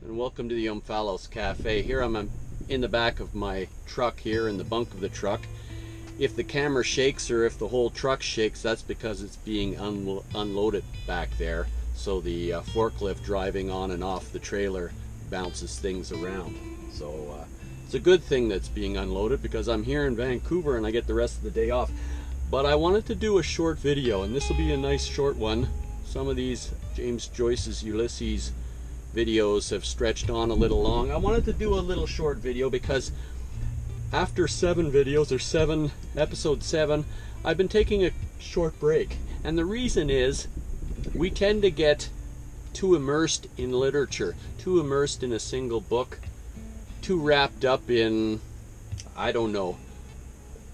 and welcome to the Ulysses Cafe. Here I'm in the back of my truck here, in the bunk of the truck. If the camera shakes or if the whole truck shakes, that's because it's being unloaded back there. So the forklift driving on and off the trailer bounces things around. So it's a good thing that's being unloaded because I'm here in Vancouver and I get the rest of the day off. But I wanted to do a short video, and this will be a nice short one. Some of these Joyce's Ulysses videos have stretched on a little long. I wanted to do a little short video because after 7 videos, or episode 7, I've been taking a short break. And the reason is we tend to get too immersed in literature, too immersed in a single book, too wrapped up in, I don't know,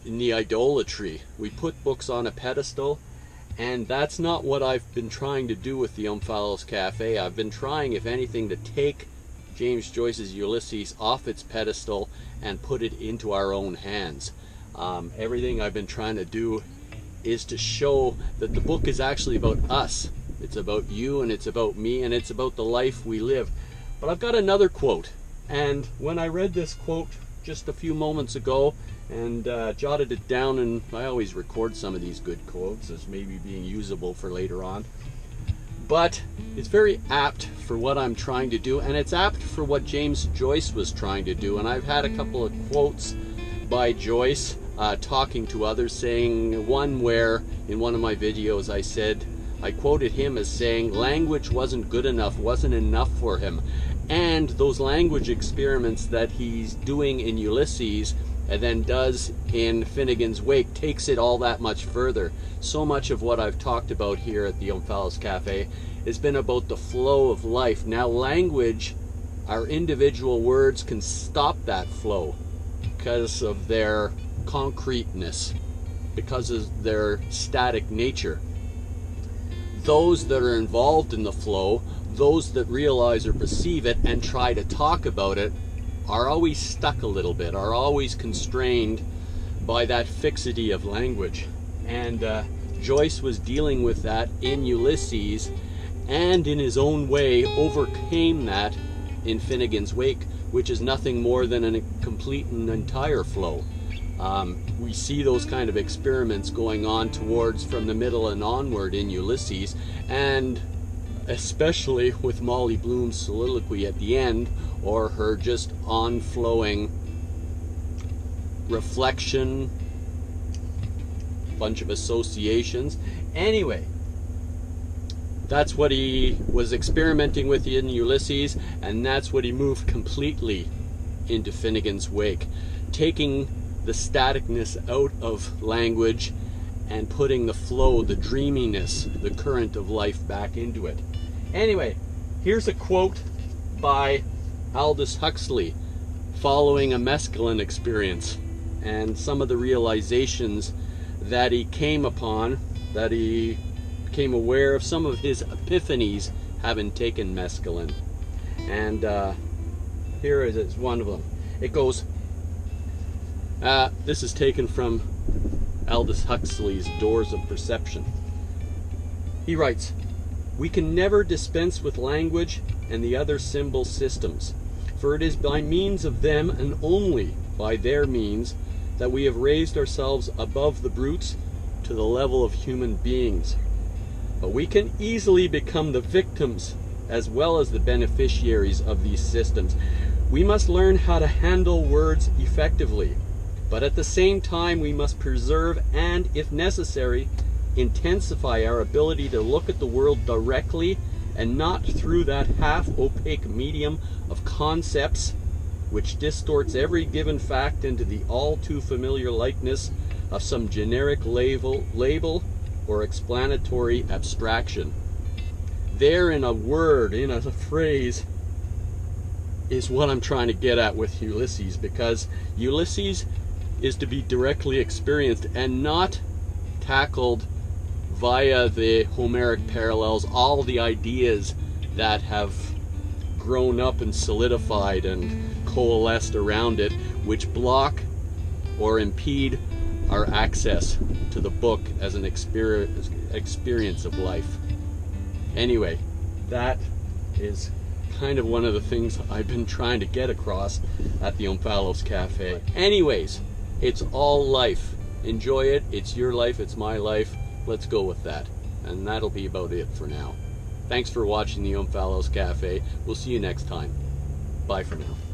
in the idolatry. We put books on a pedestal, and that's not what I've been trying to do with the Ulysses Cafe. I've been trying, if anything, to take James Joyce's Ulysses off its pedestal and put it into our own hands. Everything I've been trying to do is to show that the book is actually about us. It's about you, and it's about me, and it's about the life we live. But I've got another quote, and when I read this quote just a few moments ago and jotted it down, and I always record some of these good quotes as maybe being usable for later on, but it's very apt for what I'm trying to do, and it's apt for what James Joyce was trying to do. And I've had a couple of quotes by Joyce talking to others, saying one where in one of my videos I quoted him as saying language wasn't good enough, wasn't enough for him. And those language experiments that he's doing in Ulysses and then does in Finnegan's Wake takes it all that much further. So much of what I've talked about here at the Ulysses Cafe has been about the flow of life. Now language, our individual words, can stop that flow because of their concreteness, because of their static nature. Those that are involved in the flow, those that realize or perceive it and try to talk about it, are always stuck a little bit, are always constrained by that fixity of language. And Joyce was dealing with that in Ulysses, and in his own way overcame that in Finnegan's Wake, which is nothing more than a complete and entire flow. We see those kind of experiments going on towards from the middle and onward in Ulysses, and especially with Molly Bloom's soliloquy at the end, or her just on-flowing reflection, bunch of associations. Anyway, that's what he was experimenting with in Ulysses, and that's what he moved completely into Finnegan's Wake, taking the staticness out of language and putting the flow, the dreaminess, the current of life back into it. Anyway, here's a quote by Aldous Huxley following a mescaline experience and some of the realizations that he came upon, that he became aware of, some of his epiphanies having taken mescaline. And here is one of them. It goes, this is taken from Aldous Huxley's Doors of Perception. He writes, "We can never dispense with language and the other symbol systems, for it is by means of them, and only by their means, that we have raised ourselves above the brutes to the level of human beings. But we can easily become the victims as well as the beneficiaries of these systems. We must learn how to handle words effectively, but at the same time we must preserve and, if necessary, intensify our ability to look at the world directly and not through that half-opaque medium of concepts which distorts every given fact into the all-too-familiar likeness of some generic label or explanatory abstraction." There, in a word, in a phrase, is what I'm trying to get at with Ulysses, because Ulysses is to be directly experienced and not tackled via the Homeric parallels, all the ideas that have grown up and solidified and coalesced around it, which block or impede our access to the book as an experience of life. Anyway, that is kind of one of the things I've been trying to get across at the Omphalos Cafe. Anyways, it's all life. Enjoy it. It's your life. It's my life. Let's go with that. And that'll be about it for now. Thanks for watching the Omphalos Cafe. We'll see you next time. Bye for now.